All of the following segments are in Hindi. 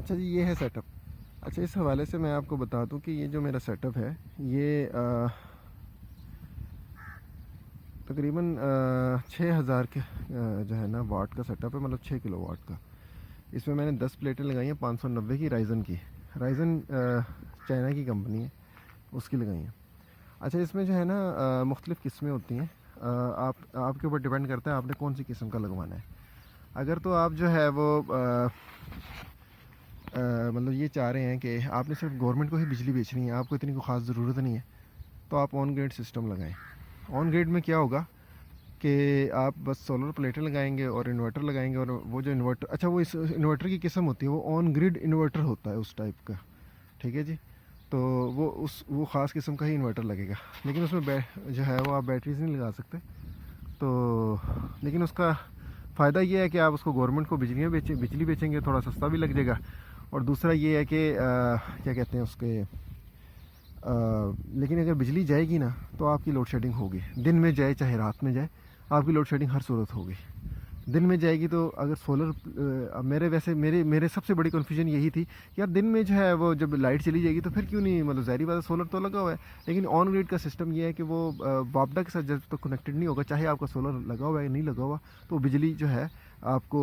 अच्छा जी, ये है सेटअप। अच्छा, इस हवाले से मैं आपको बता दूं कि ये जो मेरा सेटअप है ये तकरीबन 6000 के जो है ना वाट का सेटअप है, मतलब 6 किलो वाट का। इसमें मैंने 10 प्लेटें लगाई हैं 590 की राइज़न की। राइज़न चाइना की कंपनी है, उसकी लगाई हैं। अच्छा, इसमें जो है ना मुख्तलिफ़ किस्में होती हैं। आपके ऊपर डिपेंड करता है आपने कौन सी किस्म का लगवाना है। अगर तो आप जो है वो मतलब ये चाह रहे हैं कि आपने सिर्फ गवर्नमेंट को ही बिजली बेचनी है, आपको इतनी कोई ख़ास ज़रूरत नहीं है, तो आप ऑन ग्रिड सिस्टम लगाएं। ऑन ग्रिड में क्या होगा कि आप बस सोलर प्लेटें लगाएंगे और इन्वर्टर लगाएंगे, और वो जो इन्वर्टर, अच्छा वो इस इन्वर्टर की किस्म होती है, वो ऑन ग्रिड इन्वर्टर होता है उस टाइप का, ठीक है जी। तो वो ख़ास किस्म का ही इन्वर्टर लगेगा, लेकिन उसमें जो है वो आप बैटरीज नहीं लगा सकते। तो लेकिन उसका फ़ायदा ये है कि आप उसको गवर्नमेंट को बिजली बेचेंगे, थोड़ा सस्ता भी लग जाएगा। और दूसरा ये है कि क्या कहते हैं उसके लेकिन अगर बिजली जाएगी ना तो आपकी लोड शेडिंग होगी, दिन में जाए चाहे रात में जाए, आपकी लोड शेडिंग हर सूरत होगी। दिन में जाएगी तो अगर सोलर मेरे वैसे मेरे मेरे सबसे बड़ी कन्फ्यूजन यही थी कि यार दिन में जो है वो जब लाइट चली जाएगी तो फिर क्यों नहीं, मतलब ज़ाहिर बात है सोलर तो लगा हुआ है। लेकिन ऑन ग्रिड का सिस्टम ये है कि वो वापडा के साथ जब तक कनेक्टेड नहीं होगा, चाहे आपका सोलर लगा हुआ है या नहीं लगा हुआ, तो बिजली जो है आपको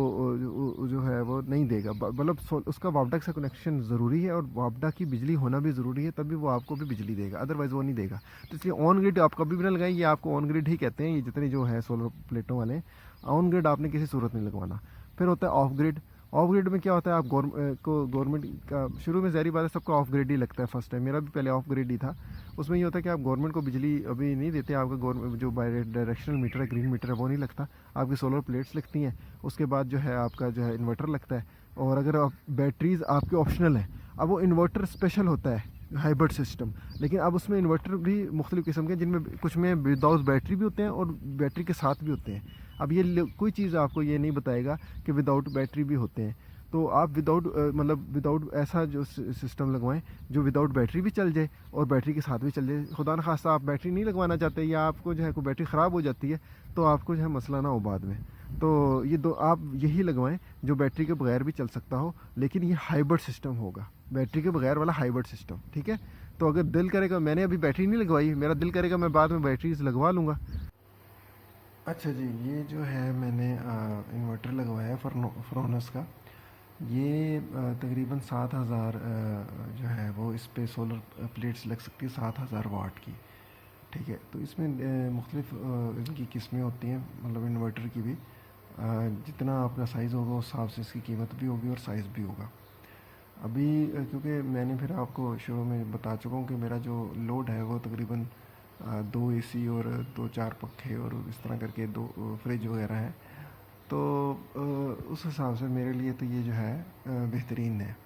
जो है वो नहीं देगा। मतलब उसका वापडा से कनेक्शन ज़रूरी है, और वापडा की बिजली होना भी ज़रूरी है, तभी वो आपको भी बिजली देगा, अदरवाइज़ वो नहीं देगा। तो इसलिए ऑन ग्रिड आप कभी भी ना लगाएं, ये आपको ऑन ग्रिड ही कहते हैं, ये जितने जो है सोलर प्लेटों वाले। ऑन ग्रिड आपने किसी सूरत नहीं लगवाना। फिर होता है ऑफ ग्रिड। ऑफ ग्रिड में क्या होता है, आप गवर्नमेंट का शुरू में ज़ाहिर बात है सबका ऑफ ग्रिड ही लगता है फर्स्ट टाइम, मेरा भी पहले ऑफ ग्रिड ही था। उसमें ये होता है कि आप गवर्नमेंट को बिजली अभी नहीं देते, आपका गवर्नमेंट जो बाई डायरेक्शनल मीटर है, ग्रीन मीटर है, वो नहीं लगता, आपकी सोलर प्लेट्स लगती हैं। उसके बाद जो है आपका जो है इन्वर्टर लगता है, और अगर आप बैटरीज़ आपके ऑप्शनल है। अब वो इन्वर्टर स्पेशल होता है, हाइब्रिड सिस्टम। लेकिन अब उसमें इन्वर्टर भी मुख्तलिफ़ किस्म के, जिनमें कुछ में विदाउट बैटरी भी होते हैं और बैटरी के साथ भी होते हैं। अब ये कोई चीज़ आपको ये नहीं बताएगा कि विदाउट बैटरी भी होते हैं। तो आप मतलब विदाउट ऐसा जो सिस्टम लगवाएं जो विदाउट बैटरी भी चल जाए और बैटरी के साथ भी चल जाए। खुदा न खास्ता आप बैटरी नहीं लगवाना चाहते, या आपको जो है कोई बैटरी ख़राब हो जाती है, तो आपको जो है मसला ना हो बाद में। तो ये दो आप यही लगवाएं जो बैटरी के बगैर भी चल सकता हो, लेकिन ये हाइब्रिड सिस्टम होगा, बैटरी के बगैर वाला हाइब्रिड सिस्टम, ठीक है। तो अगर दिल करेगा, मैंने अभी बैटरी नहीं लगवाई, मेरा दिल करेगा मैं बाद में बैटरीज लगवा लूँगा। अच्छा जी, ये जो है मैंने इन्वर्टर लगवाया है फ्रोनस का। ये तकरीबन 7000 जो है वो इस पे सोलर प्लेट्स लग सकती है, 7000 वाट की, ठीक है। तो इसमें मुख्तलिफ इनकी किस्में होती हैं, मतलब इन्वर्टर की भी। जितना आपका साइज़ होगा उस हिसाब से इसकी कीमत भी होगी और साइज़ भी होगा। अभी क्योंकि मैंने फिर आपको शुरू में बता चुका हूँ कि मेरा जो लोड है वो तकरीबन 2 एसी और 2-4 पंखे और इस तरह करके 2 फ्रिज वगैरह हैं। तो उस हिसाब से मेरे लिए तो ये जो है बेहतरीन है।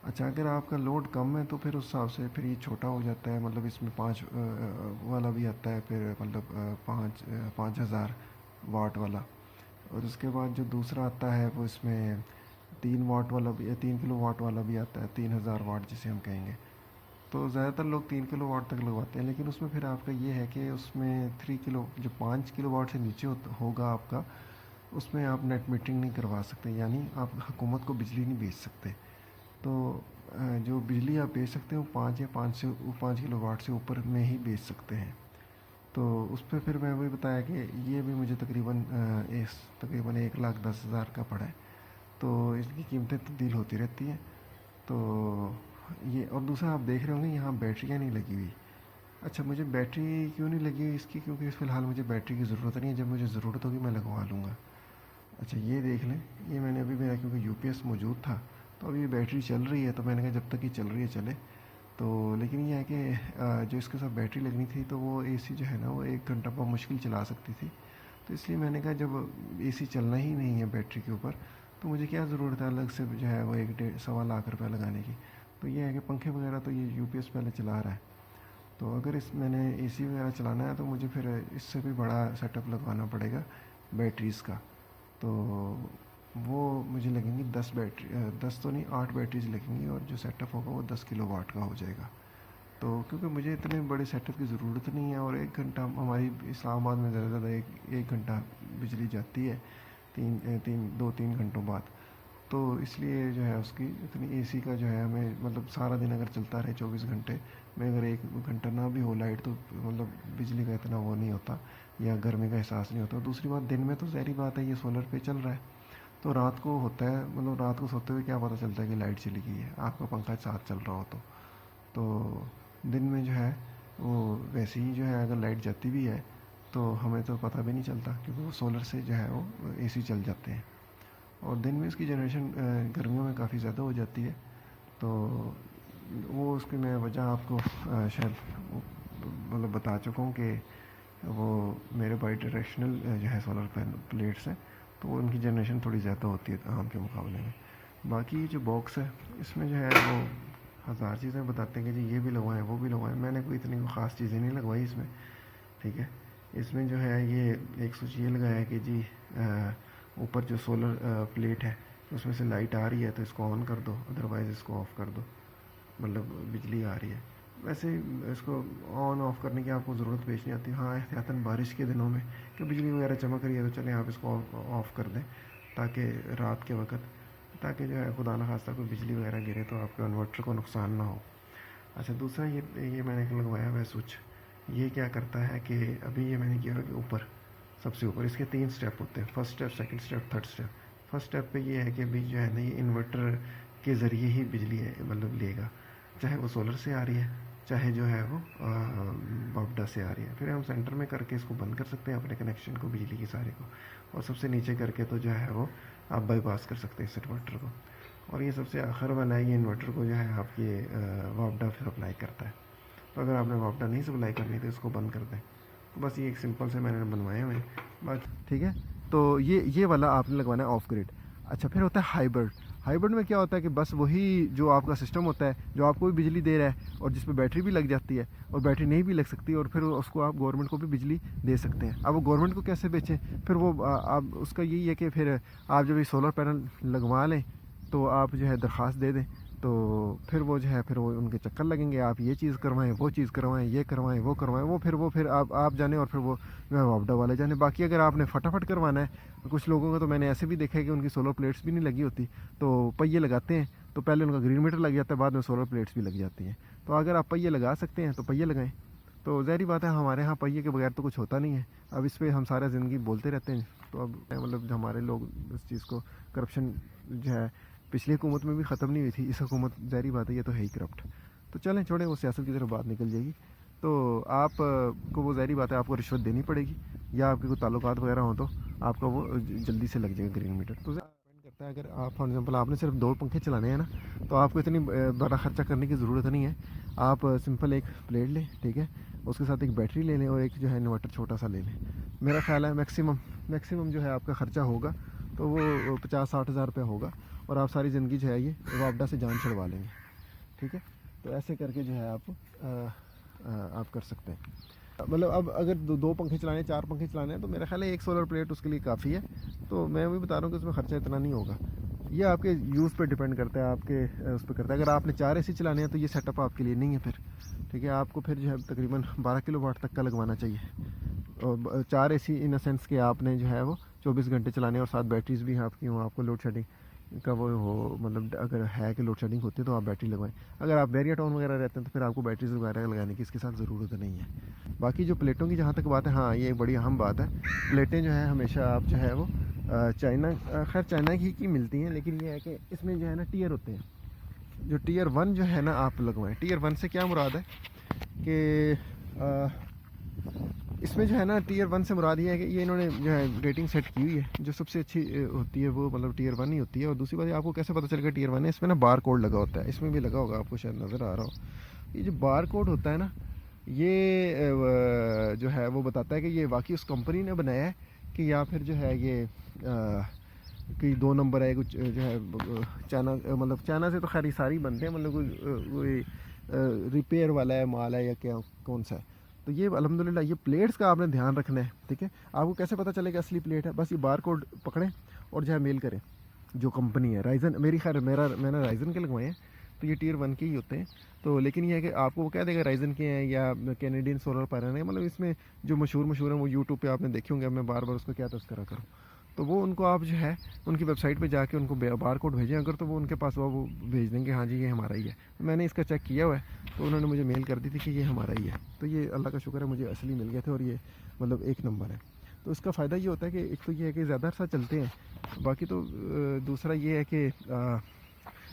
अच्छा, अगर आपका लोड कम है तो फिर उस हिसाब से फिर ये छोटा हो जाता है, मतलब इसमें 5 वाला भी आता है, फिर मतलब 5000 वाट वाला। और उसके बाद जो दूसरा आता है वो इसमें 3 वाट वाला भी, 3 किलो वाट वाला भी आता है, 3000 वाट जिसे हम कहेंगे। तो ज़्यादातर लोग 3 किलो वाट तक लगवाते हैं, लेकिन उसमें फिर आपका ये है कि उसमें 3 किलो, जो 5 किलो वाट से नीचे होगा आपका, उसमें आप नेट मीटरिंग नहीं करवा सकते, यानी आप हुकूमत को बिजली नहीं बेच सकते। तो जो बिजली आप बेच सकते हो 5 किलो वाट से ऊपर में ही बेच सकते हैं। तो उस पर फिर मैं वही बताया कि ये भी मुझे तकरीबन 1,10,000 का पड़ा है। तो इसकी कीमतें तब्दील होती रहती हैं। तो ये, और दूसरा आप देख रहे होंगे यहाँ बैटरियाँ नहीं लगी हुई। अच्छा, मुझे बैटरी क्यों नहीं लगी हुई इसकी, क्योंकि फ़िलहाल मुझे बैटरी की ज़रूरत नहीं है, जब मुझे ज़रूरत होगी मैं लगवा लूँगा। अच्छा, ये देख लें, ये मैंने अभी, मेरा क्योंकि यूपीएस मौजूद था, तो अभी बैटरी चल रही है, तो मैंने कहा जब तक ये चल रही है चले। तो लेकिन ये है कि जो इसके साथ बैटरी लगनी थी तो वो एसी जो है ना वो 1 घंटा बहुत मुश्किल चला सकती थी। तो इसलिए मैंने कहा जब एसी चलना ही नहीं है बैटरी के ऊपर, तो मुझे क्या ज़रूरत है अलग से जो है वो 1-1.5 लाख रुपये लगाने की। तो ये है कि पंखे वगैरह तो ये यूपीएस पहले चला रहा है। तो अगर इस मैंने एसी वगैरह चलाना है तो मुझे फिर इससे भी बड़ा सेटअप लगवाना पड़ेगा बैटरीज़ का। तो वो मुझे लगेंगी 10 तो नहीं, 8 बैटरीज लगेंगी, और जो सेटअप होगा वो 10 किलो वाट का हो जाएगा। तो क्योंकि मुझे इतने बड़े सेटअप की ज़रूरत नहीं है, और 1 घंटा हमारी इस्लामाबाद में ज़्यादा एक घंटा बिजली जाती है, 2-3 घंटों बाद। तो इसलिए जो है उसकी इतनी एसी का जो है हमें मतलब सारा दिन अगर चलता रहे 24 घंटे में, अगर 1 घंटा ना भी हो लाइट तो मतलब बिजली का इतना वो नहीं होता या गर्मी का एहसास नहीं होता। दूसरी बात, दिन में तो ज़ाहिर बात है ये सोलर पे चल रहा है, तो रात को होता है मतलब रात को सोते हुए क्या पता चलता है कि लाइट चली गई है, आपका पंखा साथ चल रहा हो तो दिन में जो है वो वैसे ही जो है अगर लाइट जाती भी है तो हमें तो पता भी नहीं चलता, क्योंकि वो सोलर से जो है वो एसी चल जाते हैं। और दिन में इसकी जनरेशन गर्मियों में काफ़ी ज़्यादा हो जाती है, तो वो उसकी मैं वजह आपको शायद मतलब बता चुका हूँ कि वो मेरे बाई डायरेक्शनल जो है सोलर प्लेट्स हैं, तो वो उनकी जनरेशन थोड़ी ज़्यादा होती है आम के मुकाबले में। बाकी जो बॉक्स है इसमें जो है वो हज़ार चीज़ें बताते हैं कि जी ये भी लगवाएं वो भी लगवाएं, मैंने कोई इतनी ख़ास चीज़ें नहीं लगवाई इसमें, ठीक है। इसमें जो है ये एक स्विच ये लगाया है कि जी ऊपर जो सोलर प्लेट है उसमें से लाइट आ रही है तो इसको ऑन कर दो, अदरवाइज़ इसको ऑफ़ कर दो, मतलब बिजली आ रही है। वैसे इसको ऑन ऑफ़ करने की आपको ज़रूरत पेश नहीं आती। हाँ, एहतियातन बारिश के दिनों में कि बिजली वगैरह चमक रही है तो चलें आप इसको ऑफ़ कर दें, ताकि रात के वक्त ताकि जो है खुदा न खास्ता कोई बिजली वगैरह गिरे तो आपके इन्वर्टर को नुकसान ना हो। अच्छा, दूसरा ये मैंने लगवाया हुआ है स्विच। ये क्या करता है कि अभी ये मैंने किया है कि ऊपर सबसे ऊपर इसके 3 स्टेप होते हैं, first step, second step, third step. First step पे ये है कि अभी जो है ना ये इन्वर्टर के ज़रिए ही बिजली है मतलब लेगा, चाहे वो सोलर से आ रही है चाहे जो है वो बापडा से आ रही है। फिर हम सेंटर में करके इसको बंद कर सकते हैं अपने कनेक्शन को, बिजली के सारे को, और सबसे नीचे करके तो जो है वो आप बाईपास कर सकते हैं इस इन्वर्टर को। और ये सबसे आखिर वाला है, ये इन्वर्टर को जो है आपकी वापडा सप्लाई करता है। तो अगर आपने वापडा नहीं सप्लाई करनी तो इसको बंद कर दें। तो बस ये एक सिंपल से मैंने बनवाए हुए हैं बस, ठीक है। तो ये वाला आपने लगवाना है ऑफ ग्रिड। अच्छा, फिर होता है हाइब्रिड। हाइब्रिड में क्या होता है कि बस वही जो आपका सिस्टम होता है जो आपको भी बिजली दे रहा है और जिस पे बैटरी भी लग जाती है और बैटरी नहीं भी लग सकती, और फिर उसको आप गवर्नमेंट को भी बिजली दे सकते हैं। अब वो गवर्नमेंट को कैसे बेचें, फिर वो आप उसका यही है कि फिर आप जब ये सोलर पैनल लगवा लें तो आप जो है दरख्वास्त दे दें, तो फिर वो जो है फिर वो उनके चक्कर लगेंगे, आप ये चीज़ करवाएं वो चीज़ करवाएं, ये करवाएं वो करवाएं, वो फिर आप जाने और फिर वो जो है वापडा वाले जाने। बाकी अगर आपने फटाफट करवाना है, कुछ लोगों का तो मैंने ऐसे भी देखा है कि उनकी सोलर प्लेट्स भी नहीं लगी होती, तो पहिए लगाते हैं तो पहले उनका ग्रीन मीटर लग जाता है, बाद में सोलर प्लेट्स भी लग जाती हैं। तो अगर आप पहिए लगा सकते हैं तो पहिए लगाएं। तो ज़ाहिर बात है हमारे यहाँ पहिए के बगैर तो कुछ होता नहीं है। अब इस पर हम सारा ज़िंदगी बोलते रहते हैं, तो अब मतलब हमारे लोग इस चीज़ को, करप्शन जो है पिछली हुकूमत में भी ख़त्म नहीं हुई थी, इस हुकूमत ज़ाहिर बात है ये तो है ही करप्ट। तो चलें छोड़ें, वो सियासत की तरफ बात निकल जाएगी। तो आप को वो ज़ाहिर बात है आपको रिश्वत देनी पड़ेगी, या आपके कोई ताल्लुकात वगैरह हो तो आपका वो जल्दी से लग जाएगा ग्रीन मीटर। तो डिपेंड करता है, अगर आप फॉर एग्जांपल आपने सिर्फ 2 पंखे चलाने हैं ना, तो आपको इतनी बड़ा ख़र्चा करने की ज़रूरत नहीं है। आप सिंपल एक प्लेट लें, ठीक है, उसके साथ एक बैटरी ले लें और एक जो है इन्वर्टर छोटा सा ले लें। मेरा ख्याल है मैक्सिमम जो है आपका ख़र्चा होगा तो वो 50-60 हज़ार रुपये होगा, और आप सारी ज़िंदगी जो है ये वापडा से जान छुड़वा लेंगे, ठीक है। तो ऐसे करके जो है आप कर सकते हैं। मतलब अब अगर 2 पंखे चलाने 4 पंखे चलाने हैं तो मेरा ख्याल है एक सोलर प्लेट उसके लिए काफ़ी है। तो मैं वही बता रहा हूँ कि उसमें ख़र्चा इतना नहीं होगा। ये आपके यूज़ पे डिपेंड करता है, आपके उस पर करता है। अगर आपने 4 एसी चलाने हैं तो ये सेटअप आपके लिए नहीं है फिर, ठीक है। आपको फिर जो है तकरीबन 12 किलोवाट तक का लगवाना चाहिए, और 4 एसी इन द सेंस कि आपने जो है वो 24 घंटे चलाने, और साथ बैटरीज भी आपकी हों, आपको लोड शेडिंग का वो हो, मतलब अगर है कि लोड शेडिंग होती है तो आप बैटरी लगवाएं। अगर आप बैरिया टाउन वगैरह रहते हैं तो फिर आपको बैटरीज वगैरह लगाने की इसके साथ ज़रूरत नहीं है। बाकी जो प्लेटों की जहाँ तक बात है, हाँ ये एक बड़ी अहम बात है। प्लेटें जो है हमेशा आप जो है वो चाइना, खैर चाइना की मिलती हैं, लेकिन ये है कि इसमें जो है ना टियर होते हैं। जो टियर 1 जो है ना आप लगवाएं। टियर 1 से क्या मुराद है कि इसमें जो है ना टियर 1 से मुराद ये है कि ये इन्होंने जो है रेटिंग सेट की हुई है, जो सबसे अच्छी होती है वो मतलब टियर 1 ही होती है। और दूसरी बात आपको कैसे पता चलेगा टियर 1 है, इसमें ना बार कोड लगा होता है, इसमें भी लगा होगा आपको शायद नज़र आ रहा हो। ये जो बार कोड होता है ना, ये जो है वो बताता है कि ये वाकई उस कंपनी ने बनाया है कि या फिर जो है ये कि 2 नंबर है कुछ जो है चाइना, मतलब चाइना से तो खैर ये सारी बनते हैं, मतलब कोई रिपेयर वाला है माल है या क्या कौन सा है। तो ये अल्हम्दुलिल्लाह ये प्लेट्स का आपने ध्यान रखना है, ठीक है। आपको कैसे पता चलेगा असली प्लेट है, बस ये बार कोड पकड़ें और जो है मेल करें जो कंपनी है। राइजन मैंने राइजन के लगवाए हैं, तो ये टियर 1 के ही होते हैं। तो लेकिन ये है कि आपको वो कह देगा राइजन के हैं या कैनेडियन सोलर पैनल है, मतलब इसमें जो मशहूर हैं वो यूट्यूब पे आपने देखे होंगे, मैं बार बार उसका क्या तस्करा करूँ। तो वो उनको आप जो है उनकी वेबसाइट पे जाके उनको बार कोड भेजें, अगर तो वो उनके पास वो भेज देंगे हाँ जी ये हमारा ही है। तो मैंने इसका चेक किया हुआ है, तो उन्होंने मुझे मेल कर दी थी कि ये हमारा ही है। तो ये अल्लाह का शुक्र है मुझे असली मिल गए थे, और ये मतलब एक नंबर है। तो इसका फ़ायदा ये होता है कि एक तो ये है कि ज़्यादा अर्सा चलते हैं, बाकी तो दूसरा ये है कि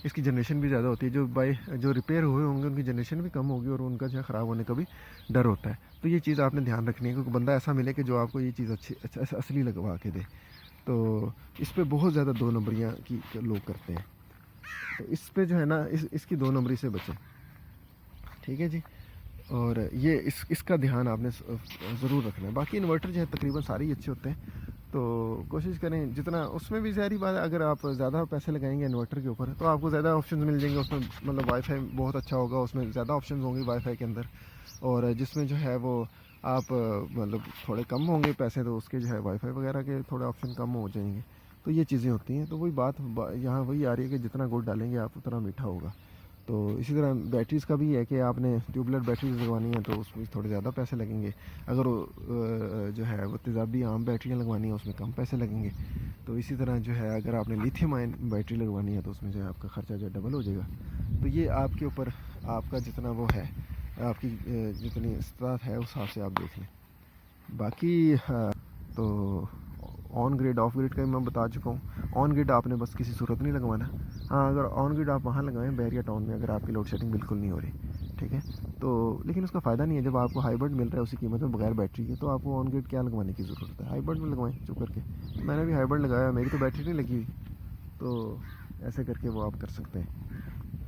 इसकी जनरेशन भी ज़्यादा होती है। जो रिपेयर हुए होंगे उनकी जनरेशन भी कम होगी, और उनका जो है ख़राब होने का भी डर होता है। तो ये चीज़ आपने ध्यान रखनी है, क्योंकि बंदा ऐसा मिले कि जो आपको ये चीज़ असली लगवा के दे। तो इस पे बहुत ज़्यादा दो नंबरियाँ की लोग करते हैं। तो इस पे जो है ना इसकी दो नंबरी से बचें, ठीक है जी। और ये इसका ध्यान आपने ज़रूर रखना है। बाकी इन्वर्टर जो है तकरीबन सारे ही अच्छे होते हैं, तो कोशिश करें जितना, उसमें भी ज़ाहिर बात है अगर आप ज़्यादा पैसे लगाएंगे इन्वर्टर के ऊपर तो आपको ज़्यादा ऑप्शन मिल जाएंगे उसमें, मतलब वाईफाई बहुत अच्छा होगा, उसमें ज़्यादा ऑप्शन होंगे वाईफाई के अंदर। और जिसमें जो है वो आप मतलब थोड़े कम होंगे पैसे, तो उसके जो है वाईफाई वगैरह के थोड़े ऑप्शन कम हो जाएंगे। तो ये चीज़ें होती हैं। तो वही बात यहाँ वही आ रही है कि जितना गुड़ डालेंगे आप उतना मीठा होगा। तो इसी तरह बैटरीज़ का भी है कि आपने ट्यूबलेट बैटरीज लगवानी है तो उसमें थोड़े ज़्यादा पैसे लगेंगे। अगर जो है वो तेज़ाबी आम बैटरियाँ लगवानी है उसमें कम पैसे लगेंगे। तो इसी तरह जो है अगर आपने लिथियम आयन बैटरी लगवानी है तो उसमें जो है आपका ख़र्चा जो है डबल हो जाएगा। तो ये आपके ऊपर, आपका जितना वो है, आपकी जितनी इस्तात है उस हिसाब से आप देख लें। बाकी तो ऑन ग्रिड ऑफ ग्रिड का भी मैं बता चुका हूँ। ऑन ग्रिड आपने बस किसी सूरत नहीं लगवाना। हाँ, अगर ऑन ग्रिड आप वहाँ लगाएं बैरिया टाउन में, अगर आपकी लोड शेडिंग बिल्कुल नहीं हो रही, ठीक है। तो लेकिन उसका फ़ायदा नहीं है, जब आपको हाइब्रिड मिल रहा है उसी कीमत में बगैर बैटरी के, तो आपको ऑन ग्रिड क्या लगवाने की ज़रूरत है, हाइब्रिड में लगवाएं चुप करके। मैंने भी हाइब्रिड लगाया, मेरी तो बैटरी नहीं लगी हुई, तो ऐसे करके वो आप कर सकते हैं।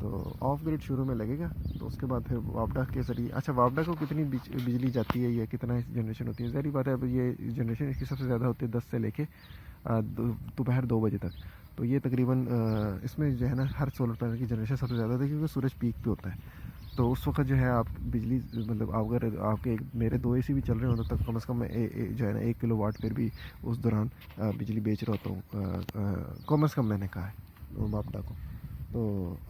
तो ऑफ ग्रिड शुरू में लगेगा, तो उसके बाद फिर वापडा के ज़रिए। अच्छा, वापडा को कितनी बिजली जाती है या कितना जनरेशन होती है, ज़ाहिर बात है अब ये जनरेशन इसकी सबसे ज़्यादा होती है 10 से लेके दोपहर 2 बजे तक। तो ये तकरीबन इसमें जो है ना हर सोलर पैनल की जनरेशन सबसे ज़्यादा होती है, क्योंकि सूरज पीक पे होता है। तो उस वक्त जो है आप बिजली, मतलब अगर आपके मेरे 2 एसी भी चल रहे हो तो कम से कम मैं जो है ना 1 किलो वाट फिर भी उस दौरान बिजली बेच रहा होता हूँ, कम से कम मैंने कहा है वापडा को। तो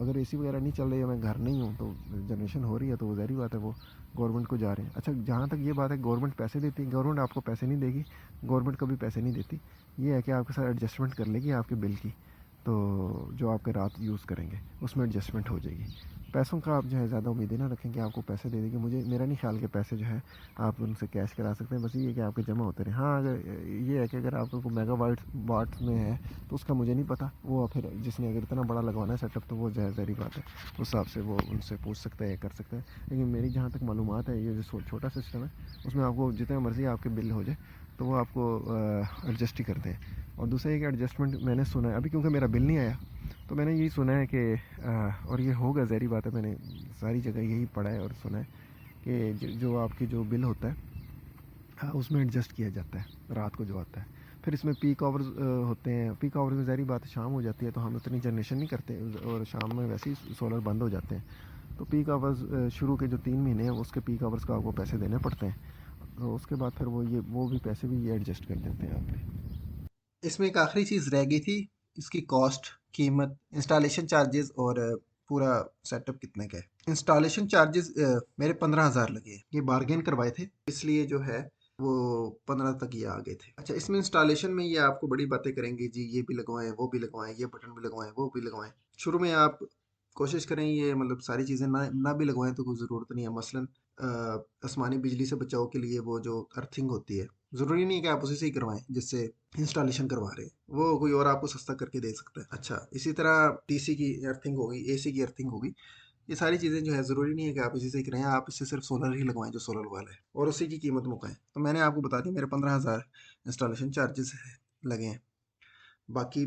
अगर एसी वगैरह नहीं चल रही है, मैं घर नहीं हूँ, तो जनरेशन हो रही है, तो वो ज़ाहिर बात है वो गवर्नमेंट को जा रहे हैं। अच्छा, जहाँ तक ये बात है गवर्नमेंट पैसे देती है, गवर्नमेंट आपको पैसे नहीं देगी, गवर्नमेंट कभी पैसे नहीं देती। ये है कि आपके साथ एडजस्टमेंट कर लेगी आपके बिल की, तो जो आपके रात यूज़ करेंगे उसमें एडजस्टमेंट हो जाएगी। पैसों का आप जो है ज़्यादा उम्मीदें ना रखें कि आपको पैसे दे देंगे। मेरा नहीं ख्याल कि पैसे जो है आप उनसे कैश करा सकते हैं, बस ये है कि आपके जमा होते रहे। हाँ, अगर ये है कि अगर आपको मेगा वाट्स में है तो उसका मुझे नहीं पता, वो फिर जिसने अगर इतना बड़ा लगवाना है सेटअप तो वो ज़ाहिर बात है उस हिसाब से वो उनसे पूछ सकते हैं, कर सकते हैं। लेकिन मेरी जहाँ तक मालूमात है, ये जो छोटा सिस्टम है उसमें आपको जितना मर्ज़ी आपके बिल हो जाए तो वो आपको एडजस्ट ही करते हैं। और दूसरा एक एडजस्टमेंट मैंने सुना है अभी, क्योंकि मेरा बिल नहीं आया, तो मैंने यही सुना है कि और ये होगा ज़ाहिर बात है, मैंने सारी जगह यही पढ़ा है और सुना है कि जो आपकी जो बिल होता है, हाँ, उसमें एडजस्ट किया जाता है रात को जो आता है। फिर इसमें पीक आवर्स होते हैं, पीक आवर्स में ज़ाहिर बात है शाम हो जाती है, तो हम उतनी जनरेशन नहीं करते, और शाम में वैसे ही सोलर बंद हो जाते हैं। तो पीक आवर्स शुरू के जो 3 महीने हैं उसके पीक आवर्स का आपको पैसे देने पड़ते हैं। तो उसके बाद फिर वो भी पैसे भी ये एडजस्ट कर देते हैं आपके। इसमें एक आखिरी चीज़ रह गई थी, इसकी कॉस्ट, कीमत, इंस्टॉलेशन चार्जेस और पूरा सेटअप कितने का है। इंस्टॉलेशन चार्जेस मेरे 15,000 लगे, ये बार्गेन करवाए थे, इसलिए जो है वो 15 तक ये आ गए थे। अच्छा, इसमें इंस्टॉलेशन में ये आपको बड़ी बातें करेंगे जी, ये भी लगवाएं, वो भी लगवाएं, ये बटन भी लगवाएं, वो भी लगवाएं। शुरू में आप कोशिश करें ये मतलब सारी चीज़ें ना भी लगवाएं तो कोई ज़रूरत नहीं है। मसलन आसमानी बिजली से बचाव के लिए वो जो अर्थिंग होती है, ज़रूरी नहीं है कि आप उसी से ही करवाएं जिससे इंस्टॉलेशन करवा रहे हैं, वो कोई और आपको सस्ता करके दे सकता है। अच्छा, इसी तरह डीसी की अर्थिंग होगी, एसी की अर्थिंग होगी, ये सारी चीज़ें जो है ज़रूरी नहीं है कि आप इसी से ही कराएं, आप इससे सिर्फ सोलर ही लगवाएं जो सोलर वाला है, और उसी की कीमत मुकाएं। तो मैंने आपको बता दी मेरे 15,000 इंस्टॉलेशन चार्जेस लगे हैं। बाकी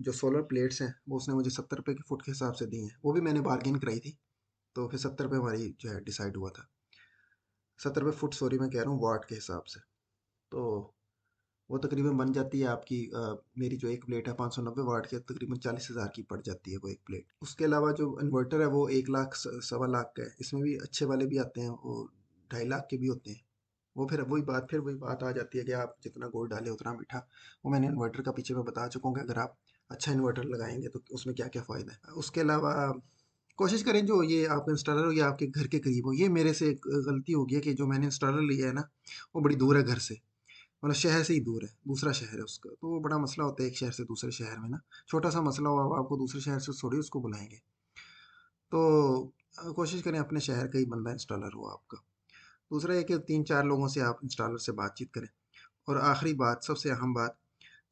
जो सोलर प्लेट्स हैं वो उसने मुझे 70 रुपये के फुट के हिसाब से दी हैं, वो भी मैंने बार्गेन कराई थी, तो फिर 70 रुपये हमारी जो है डिसाइड हुआ था। 70 रुपये फुट, सॉरी मैं कह रहा हूँ वाट के हिसाब से। तो वो तकरीबन बन जाती है आपकी मेरी जो एक प्लेट है 590 वाट की, तकरीबन 40,000 की पड़ जाती है वो एक प्लेट। उसके अलावा जो इन्वर्टर है वो 1 लाख 1.25 लाख का है, इसमें भी अच्छे वाले भी आते हैं, वो 2.5 लाख के भी होते हैं। वो फिर वही बात आ जाती है कि आप जितना गोल्ड डाले उतना मीठा। वो मैंने इन्वर्टर का पीछे में बता चुका हूँ कि अगर आप अच्छा इन्वर्टर लगाएंगे तो उसमें क्या क्या फ़ायदा है। उसके अलावा कोशिश करें जो ये आप इंस्टॉलर हो ये आपके घर के करीब हो। ये मेरे से एक गलती हो गई है कि जो मैंने इंस्टॉलर लिया है ना वो बड़ी दूर है घर से, मतलब शहर से ही दूर है, दूसरा शहर है उसका, तो वो बड़ा मसला होता है एक शहर से दूसरे शहर में ना। छोटा सा मसला हुआ, आपको दूसरे शहर से थोड़ी उसको बुलाएंगे। तो कोशिश करें अपने शहर का ही बंदा इंस्टॉलर हो आपका। दूसरा है कि 3-4 लोगों से आप इंस्टॉलर से बातचीत करें। और आखिरी बात, सबसे अहम बात,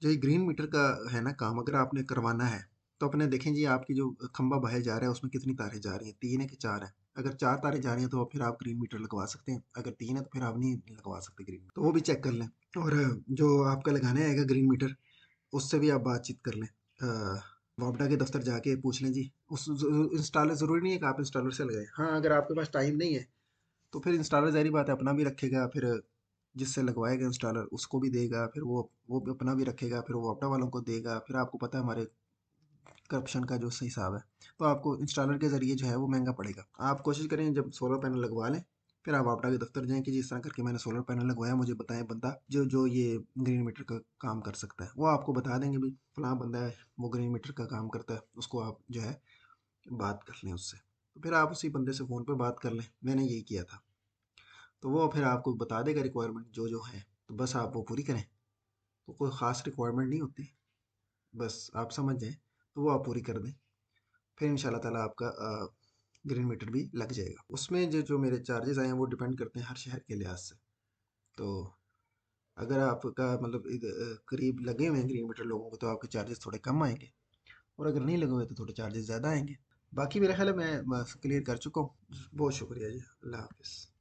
जो ये ग्रीन मीटर का है ना काम, अगर आपने करवाना है तो अपने देखें जी, आपकी जो खंबा बहाया जा रहा है उसमें कितनी तारें जा रही हैं, 3 है कि 4 है। अगर 4 तारें जा रही हैं तो फिर आप ग्रीन मीटर लगवा सकते हैं, अगर 3 है तो फिर आप नहीं लगवा सकते ग्रीन मीटर, तो वो भी चेक कर लें। और जो आपका लगाने आएगा ग्रीन मीटर, उससे भी आप बातचीत कर लें। वापडा के दफ्तर जाके पूछ लें जी। उस इंस्टॉलर, ज़रूरी नहीं है कि आप इंस्टॉलर से लगाएं। हाँ, अगर आपके पास टाइम नहीं है तो फिर इंस्टॉलर ज़ाहिर बात है अपना भी रखेगा, फिर जिससे लगवाएगा इंस्टॉलर उसको भी देगा, फिर वो भी अपना भी रखेगा, फिर वो वापडा वालों को देगा। फिर आपको पता है हमारे करप्शन का जो सही हिसाब है, तो आपको इंस्टॉलर के ज़रिए जो है वो महंगा पड़ेगा। आप कोशिश करें जब सोलर पैनल लगवा लें, फिर आप वापडा के दफ्तर जाएं कि जिस तरह करके मैंने सोलर पैनल लगवाया, मुझे बताएं बंदा जो जो ये ग्रीन मीटर का काम कर सकता है। वो आपको बता देंगे भी फलां बंदा है, वो ग्रीन मीटर का काम करता है, उसको आप जो है बात कर लें उससे। तो फिर आप उसी बंदे से फ़ोन पे बात कर लें, मैंने यही किया था। तो वो फिर आपको बता देगा रिक्वायरमेंट जो जो है, तो बस आप वो पूरी करें। तो कोई ख़ास रिक्वायरमेंट नहीं होती, बस आप समझ जाएँ तो वो आप पूरी कर दें। फिर इंशाल्लाह ताला आपका ग्रीन मीटर भी लग जाएगा। उसमें जो जो मेरे चार्जेस आए हैं वो डिपेंड करते हैं हर शहर के लिहाज से। तो अगर आपका मतलब करीब लगे हुए हैं ग्रीन मीटर लोगों को, तो आपके चार्जेस थोड़े कम आएंगे, और अगर नहीं लगे हुए तो थोड़े चार्जेस ज़्यादा आएंगे। बाकी मेरा ख्याल है मैं क्लियर कर चुका हूँ। बहुत शुक्रिया जी, अल्लाह हाफिज़।